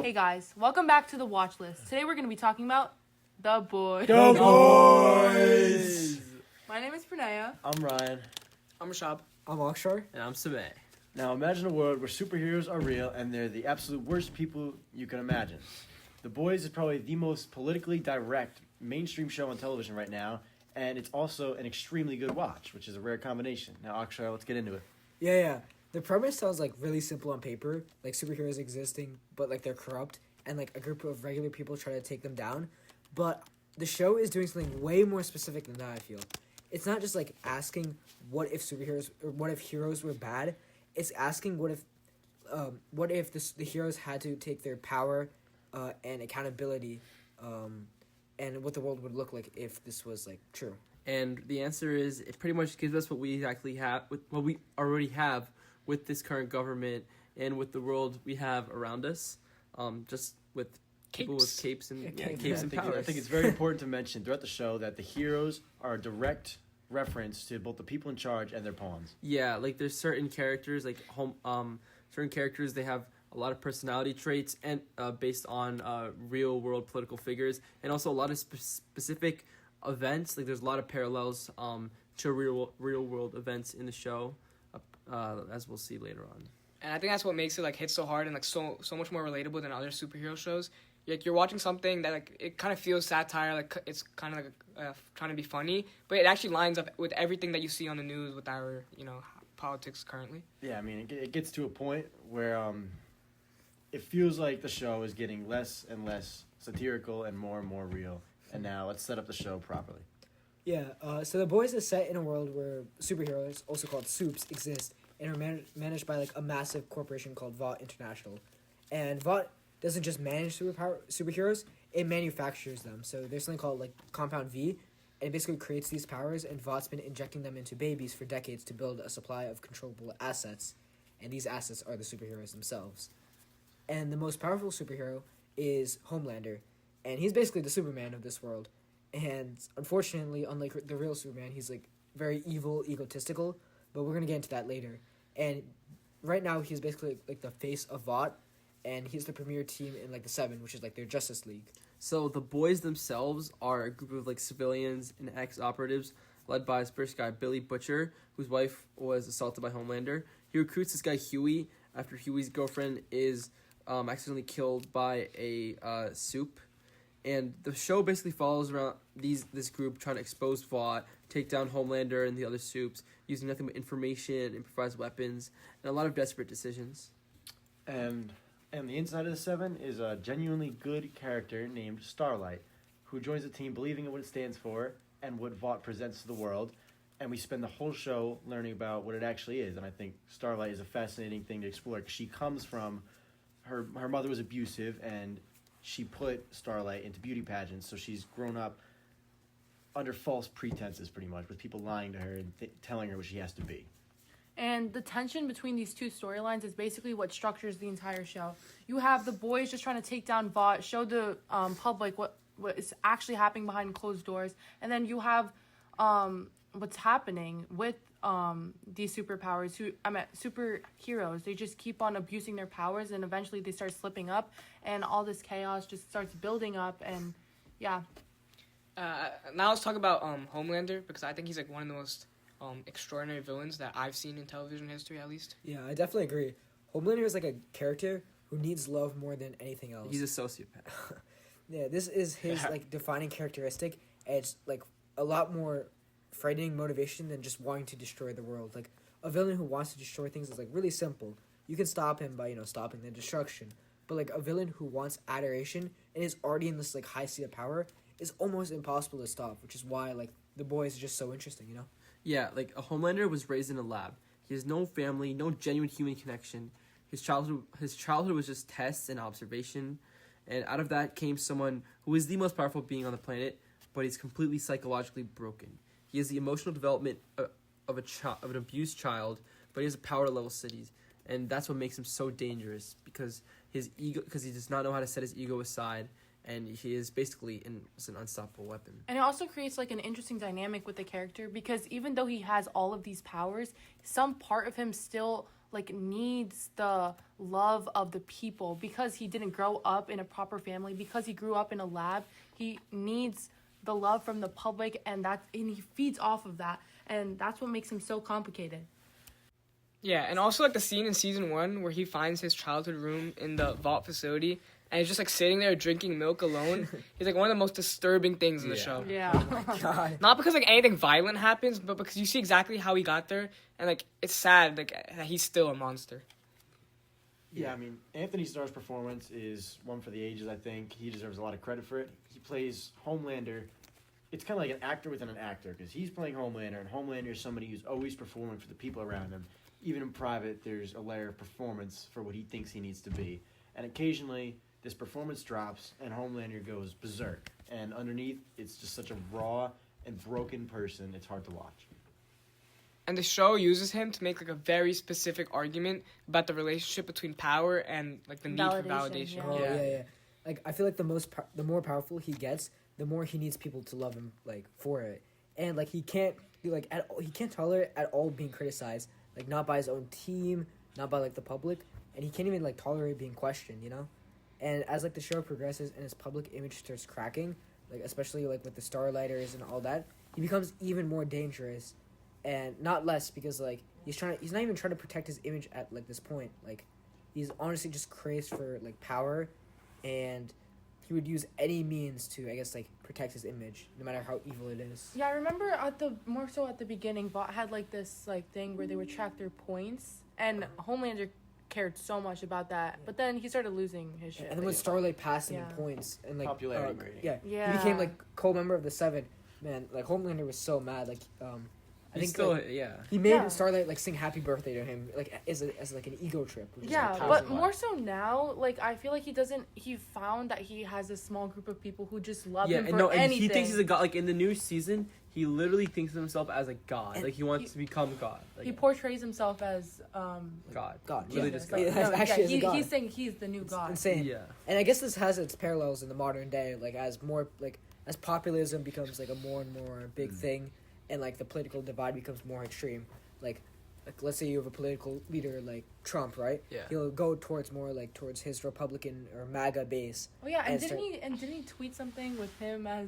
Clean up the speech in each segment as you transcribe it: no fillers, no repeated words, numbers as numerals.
Hey guys, welcome back to the Watchlist. Today we're going to be talking about The Boys. The Boys! My name is Pranaya. I'm Ryan. I'm Rashab. I'm Akshar. And I'm Sabay. Now imagine a world where superheroes are real and they're the absolute worst people you can imagine. The Boys is probably the most politically direct mainstream show on television right now, and it's also an extremely good watch, which is a rare combination. Now, Akshar, let's get into it. Yeah. The premise sounds like really simple on paper, like superheroes existing, but like they're corrupt, and like a group of regular people try to take them down. But the show is doing something way more specific than that, I feel. It's not just like asking what if superheroes or what if heroes were bad. It's asking what if the heroes had to take their power and accountability and what the world would look like if this was like true. And the answer is it pretty much gives us what we exactly have, what we already have with this current government and with the world we have around us, just with people with capes and capes and powers. I think it's very important to mention throughout the show that the heroes are a direct reference to both the people in charge and their pawns. Yeah, like there's certain characters, like certain characters, they have a lot of personality traits and based on real world political figures, and also a lot of specific events. Like there's a lot of parallels to real world events in the show, as we'll see later on. And I think that's what makes it like hit so hard and like so much more relatable than other superhero shows. Like you're watching something that like it kind of feels satire, like it's kind of like trying to be funny, but it actually lines up with everything that you see on the news with our politics currently. Yeah, I mean it gets to a point where it feels like the show is getting less and less satirical and more real. And now let's set up the show properly. Yeah, so The Boys is set in a world where superheroes, also called soups, exist and are managed by like a massive corporation called Vought International. And Vought doesn't just manage superheroes, it manufactures them. So there's something called like Compound V, and it basically creates these powers, and Vaught's been injecting them into babies for decades to build a supply of controllable assets, and these assets are the superheroes themselves. And the most powerful superhero is Homelander, and he's basically the Superman of this world. And unfortunately, unlike the real Superman, he's like very evil, egotistical, but we're gonna get into that later. And right now, he's basically like the face of Vought, and he's the premier team in like the Seven, which is like their Justice League. So the Boys themselves are a group of like civilians and ex-operatives led by this British guy, Billy Butcher, whose wife was assaulted by Homelander. He recruits this guy, Huey, after Huey's girlfriend is accidentally killed by a soup. And the show basically follows around this group trying to expose Vought, take down Homelander and the other soups, using nothing but information, improvised weapons, and a lot of desperate decisions. And the inside of the Seven is a genuinely good character named Starlight, who joins the team believing in what it stands for and what Vought presents to the world. And we spend the whole show learning about what it actually is. And I think Starlight is a fascinating thing to explore because she comes from her mother was abusive, and she put Starlight into beauty pageants, so she's grown up under false pretenses, pretty much, with people lying to her and telling her what she has to be. And the tension between these two storylines is basically what structures the entire show. You have the Boys just trying to take down Vought, show the public what is actually happening behind closed doors, and then you have what's happening with these superheroes. They just keep on abusing their powers, and eventually they start slipping up, and all this chaos just starts building up. And yeah. Now let's talk about Homelander, because I think he's like one of the most extraordinary villains that I've seen in television history, at least. Yeah, I definitely agree. Homelander is like a character who needs love more than anything else. He's a sociopath. Yeah, this is his like defining characteristic, and it's like a lot more frightening motivation than just wanting to destroy the world. Like a villain who wants to destroy things is like really simple. You can stop him by stopping the destruction. But like a villain who wants adoration and is already in this like high seat of power is almost impossible to stop, which is why like The Boys is just so interesting, Yeah, like a Homelander was raised in a lab. He has no family, no genuine human connection. His childhood was just tests and observation, and out of that came someone who is the most powerful being on the planet, but he's completely psychologically broken. He has the emotional development of an abused child, but he has a power to level cities, and that's what makes him so dangerous, because he does not know how to set his ego aside, and he is basically an unstoppable weapon. And it also creates like an interesting dynamic with the character, because even though he has all of these powers, some part of him still like needs the love of the people because he didn't grow up in a proper family, because he grew up in a lab. He needs the love from the public, and he feeds off of that, and that's what makes him so complicated. Yeah, and also like the scene in season 1 where he finds his childhood room in the vault facility and he's just like sitting there drinking milk alone. He's like one of the most disturbing things in the show. Yeah. God. Not because like anything violent happens, but because you see exactly how he got there, and like it's sad like that he's still a monster. Yeah, I mean, Anthony Starr's performance is one for the ages, I think. He deserves a lot of credit for it. He plays Homelander. It's kind of like an actor within an actor, because he's playing Homelander, and Homelander is somebody who's always performing for the people around him. Even in private, there's a layer of performance for what he thinks he needs to be. And occasionally, this performance drops, and Homelander goes berserk. And underneath, it's just such a raw and broken person, it's hard to watch. And the show uses him to make like a very specific argument about the relationship between power and like the need for validation. Yeah. Oh yeah. Like I feel like the more powerful he gets, the more he needs people to love him like for it. And like he can't tolerate at all being criticized, like not by his own team, not by like the public, and he can't even like tolerate being questioned, you know? And as like the show progresses and his public image starts cracking, like especially like with the Starlighters and all that, he becomes even more dangerous. And not less, because like he's not even trying to protect his image at like this point. Like he's honestly just crazed for like power, and he would use any means to, I guess, like protect his image, no matter how evil it is. Yeah, I remember more so at the beginning, Vought had like this like thing where they would track their points, and Homelander cared so much about that. But then he started losing his shit. And then when Starlight passed him in Yeah. points and like Popularity rating. he became like co-member of the Seven. Man, like Homelander was so mad. Like I think still, like, yeah. he made Yeah. Starlight like sing "Happy Birthday" to him, like as like an ego trip. Which is, Yeah, like, but powerful. more so now, like I feel like he found that he has a small group of people who just love him for and anything. he thinks he's a god. Like in the new season, he literally thinks of himself as a god. And like he wants to become god. Like, he portrays himself as god. God, Literally Jesus. just god. Yeah, No, actually is a he- god. he's saying he's the new It's god. insane. Yeah. And I guess this has its parallels in the modern day, like as more like as populism becomes like a more and more big thing, and like the political divide becomes more extreme. Like let's say you have a political leader like Trump, right? Yeah. He'll go towards towards his Republican or MAGA base. Oh yeah, and And didn't he tweet something with him as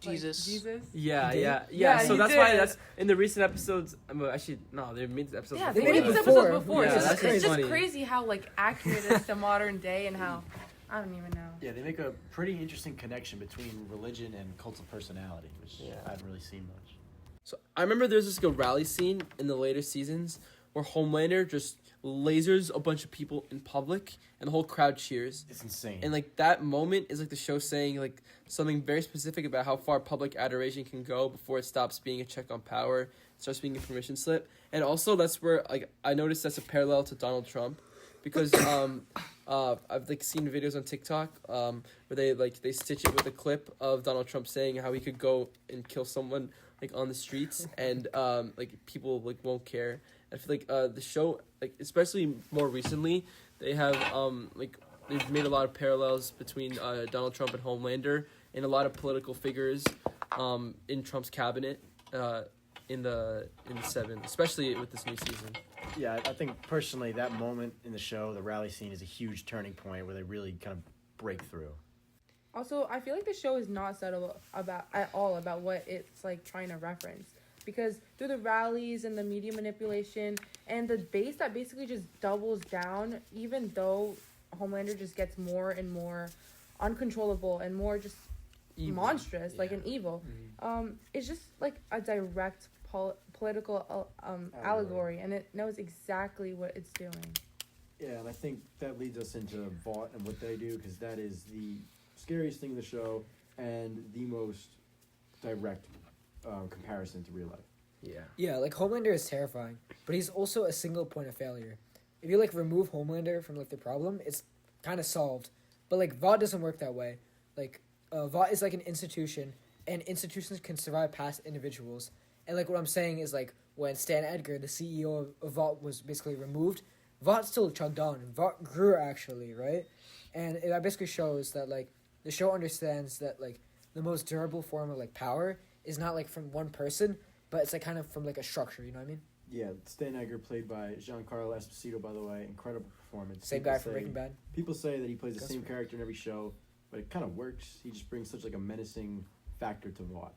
like, Jesus. Jesus? Yeah, He did? yeah. Yeah, So he that's why did. that's in the recent episodes. Well, actually, no, they made the episodes. Yeah, They they made made it these before. episodes before. Yeah, it's that's just funny. crazy how like accurate it is to modern day and how I don't even know. Yeah, they make a pretty interesting connection between religion and cult of personality, which I haven't really seen much. So I remember there's this like, a rally scene in the later seasons where Homelander just lasers a bunch of people in public and the whole crowd cheers. It's insane. And like that moment is like the show saying like something very specific about how far public adoration can go before it stops being a check on power, starts being a permission slip. And also that's where like I noticed that's a parallel to Donald Trump, because I've like seen videos on TikTok where they stitch it with a clip of Donald Trump saying how he could go and kill someone like on the streets and like people like won't care. I feel like the show, like especially more recently, they have like they've made a lot of parallels between Donald Trump and Homelander and a lot of political figures in Trump's cabinet in the Seven, especially with this new season. Yeah, I think personally that moment in the show, the rally scene, is a huge turning point where they really kind of break through. Also, I feel like the show is not subtle at all about what it's like trying to reference, because through the rallies and the media manipulation and the base that basically just doubles down, even though Homelander just gets more and more uncontrollable and more just Evil. monstrous, like an evil. It's just like a direct political allegory, and it knows exactly what it's doing. Yeah, and I think that leads us into Vought and what they do, because that is the scariest thing in the show and the most direct comparison to real life. Yeah, like Homelander is terrifying, but he's also a single point of failure. If you like remove Homelander from like the problem, it's kind of solved. But like Vought doesn't work that way. Like Vought is like an institution, and institutions can survive past individuals. And like what I'm saying is like when Stan Edgar, the CEO of Vought, was basically removed, Vought still chugged on. Vought grew actually, right? And that basically shows that like the show understands that like the most durable form of like power is not like from one person, but it's like kind of from like a structure. You know what I mean? Yeah, Stan Edgar, played by Giancarlo Esposito, by the way, incredible performance. Same guy from Breaking Bad. People say that he plays the Gus same Fring. character in every show, but it kind of works. He just brings such like a menacing factor to Vought.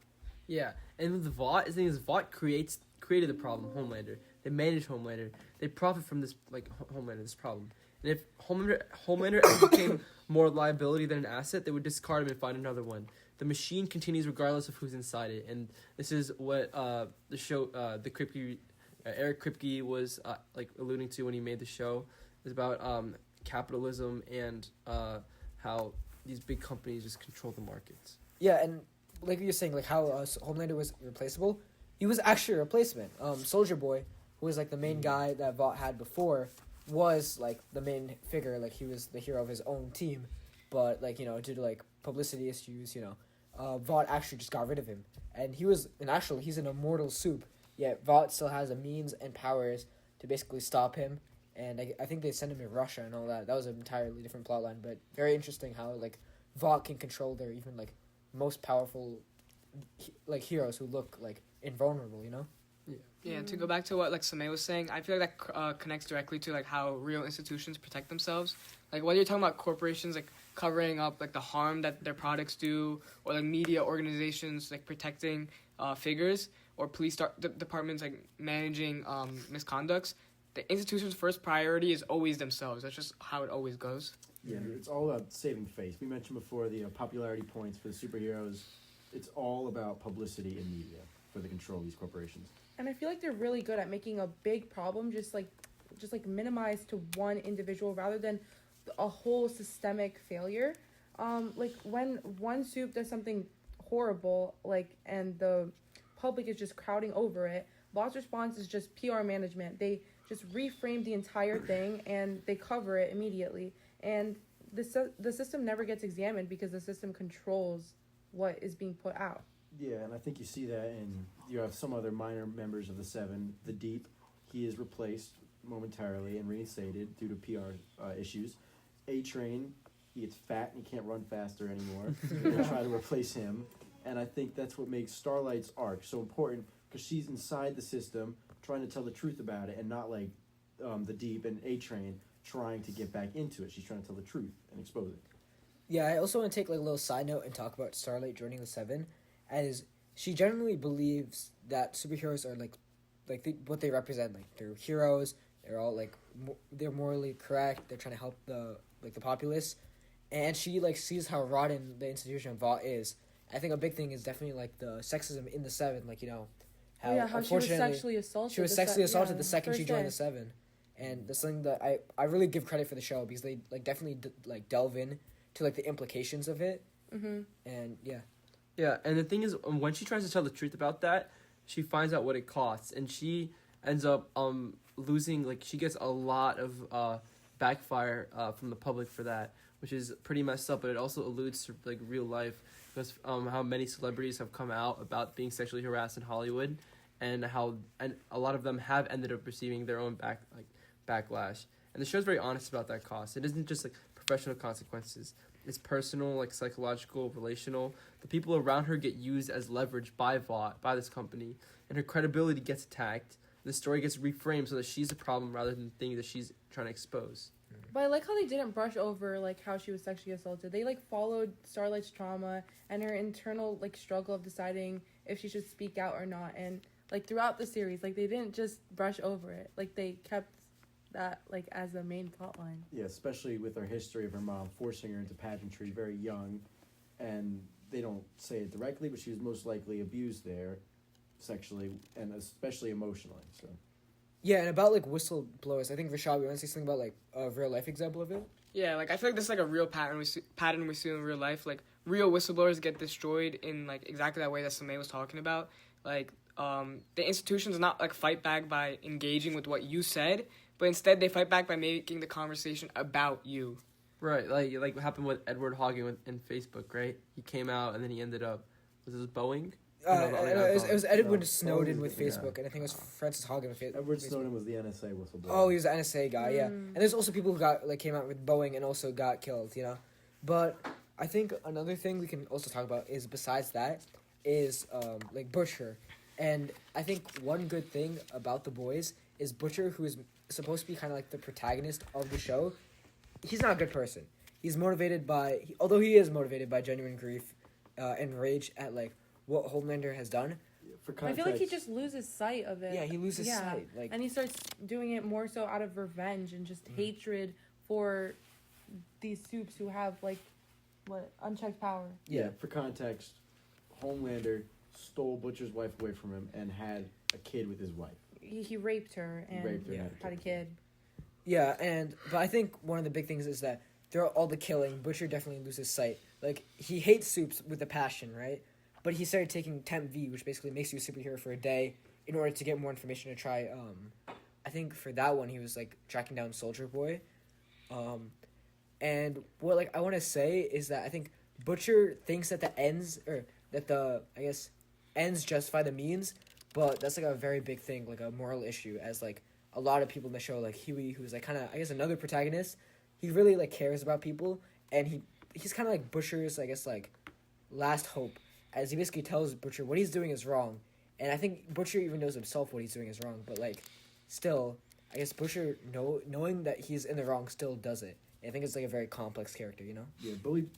Yeah, and with Vought, the thing is, Vought created the problem, Homelander. They manage Homelander. They profit from this, like, Homelander, this problem. And if Homelander ever became more liability than an asset, they would discard him and find another one. The machine continues regardless of who's inside it, and this is what the show, the Kripke, Eric Kripke was like alluding to when he made the show. It's about capitalism and how these big companies just control the markets. Yeah, and like you're saying, like how Homelander was replaceable. He was actually a replacement. Soldier Boy, who was like the main guy that Vought had before, was like the main figure. Like he was the hero of his own team, but like due to like publicity issues, Vought actually just got rid of him, and he's an immortal soup. Yet Vought still has the means and powers to basically stop him, and I think they sent him to Russia and all that. That was an entirely different plotline, but very interesting how like Vought can control their even like most powerful like heroes who look like invulnerable. Yeah, to go back to what like Samay was saying, I feel like that connects directly to like how real institutions protect themselves. Like whether you're talking about corporations like covering up like the harm that their products do, or like media organizations like protecting figures, or police departments like managing misconducts. The institution's first priority is always themselves. That's just how it always goes. Yeah, it's all about saving face. We mentioned before the popularity points for the superheroes. It's all about publicity and media for the control of these corporations. And I feel like they're really good at making a big problem just like minimized to one individual rather than a whole systemic failure. Like when one soup does something horrible, like, and the public is just crowding over it, Vought's response is just PR management. They just reframe the entire thing and they cover it immediately. And the system never gets examined because the system controls what is being put out. Yeah, and I think you see that in, you have some other minor members of the Seven. The Deep, he is replaced momentarily and reinstated due to PR issues. A-Train, he gets fat and he can't run faster anymore. They try to replace him. And I think that's what makes Starlight's arc so important, because she's inside the system trying to tell the truth about it, and not like the Deep and A-Train trying to get back into it. She's trying to tell the truth and expose it. Yeah, I also want to take like a little side note and talk about Starlight joining the Seven, as she generally believes that superheroes are like what they represent. Like they're heroes. They're all like they're morally correct. They're trying to help the populace, and she like sees how rotten the institution of Vought is. I think a big thing is definitely like the sexism in the Seven. Like How she was sexually assaulted. She was sexually assaulted the second she first joined day. the Seven, and that's something that I really give credit for the show, because they like definitely like delve in to like the implications of it. Mm-hmm. And yeah. Yeah, and the thing is, when she tries to tell the truth about that, she finds out what it costs, and she ends up losing. Like she gets a lot of backfire from the public for that, which is pretty messed up. But it also alludes to like real life, because how many celebrities have come out about being sexually harassed in Hollywood, and a lot of them have ended up receiving their own backlash. And the show's very honest about that cost. It isn't just like professional consequences. It's personal, like psychological, relational. The people around her get used as leverage by Vought, by this company, and her credibility gets attacked. The story gets reframed so that she's the problem rather than the thing that she's trying to expose. But I like how they didn't brush over like how she was sexually assaulted. They like followed Starlight's trauma and her internal like struggle of deciding if she should speak out or not. And like throughout the series, like they didn't just brush over it. Like they kept that like as the main plot line. Yeah, especially with her history of her mom forcing her into pageantry very young, and they don't say it directly, but she was most likely abused there, sexually and especially emotionally. So. Yeah, and about like whistleblowers, I think Rashad, we want to say something about like a real life example of it. Yeah, like I feel like this is like a real pattern we see in real life. Like real whistleblowers get destroyed in like exactly that way that Samay was talking about. Like the institutions not like fight back by engaging with what you said, but instead they fight back by making the conversation about you. Right, like what happened with Edward Hagen in Facebook, right? He came out and then he ended up, was this Boeing? It was Edward No, Snowden Boeing, with yeah. Facebook, and I think it was Francis Hogan with Facebook. Edward Snowden was the NSA whistleblower. Oh, he was an NSA guy, yeah. And there's also people who came out with Boeing and also got killed, But I think another thing we can also talk about is, besides that, is like Butcher. And I think one good thing about The Boys is Butcher, who is supposed to be kind of like the protagonist of the show, he's not a good person. He's motivated by, although he is motivated by genuine grief and rage at like what Homelander has done. For I context, feel like he just loses sight of it. Yeah, he loses sight. Like, and he starts doing it more so out of revenge and just hatred for these Supes who have like unchecked power. Yeah, for context, Homelander stole Butcher's wife away from him and had a kid with his wife. He raped her and had a kid. Yeah, but I think one of the big things is that throughout all the killing, Butcher definitely loses sight. Like, he hates Supes with a passion, right? But he started taking Temp V, which basically makes you a superhero for a day, in order to get more information to try, I think for that one, he was, like, tracking down Soldier Boy. And what, like, I want to say is that I think Butcher thinks that ends justify the means, but that's, like, a very big thing, like, a moral issue, as, like, a lot of people in the show, like Huey, who's, like, kind of, I guess, another protagonist, he really, like, cares about people, and he's kind of, like, Butcher's, I guess, like, last hope, as he basically tells Butcher what he's doing is wrong. And I think Butcher even knows himself what he's doing is wrong, but, like, still, I guess Butcher, knowing that he's in the wrong, still does it. And I think it's, like, a very complex character, you know? Yeah,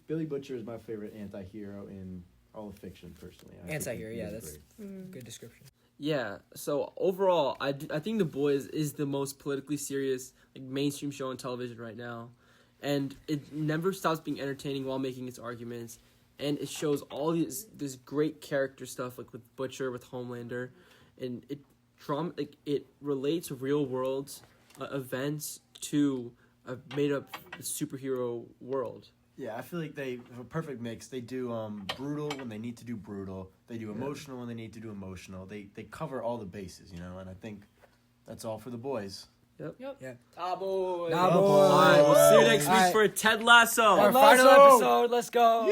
Billy Butcher is my favorite anti-hero in all of fiction, personally. Anti-hero, yeah, that's great. good description. Yeah, so overall, I think The Boys is the most politically serious, like, mainstream show on television right now. And it never stops being entertaining while making its arguments. And it shows all this great character stuff, like with Butcher, with Homelander, and it relates real world events to a made up superhero world. Yeah, I feel like they have a perfect mix. They do brutal when they need to do brutal. They do emotional when they need to do emotional. They cover all the bases, you know. And I think that's all for The Boys. Yep. Yeah. Ah, boy. All right, we'll see you next week for Ted Lasso. Our final episode. Let's go.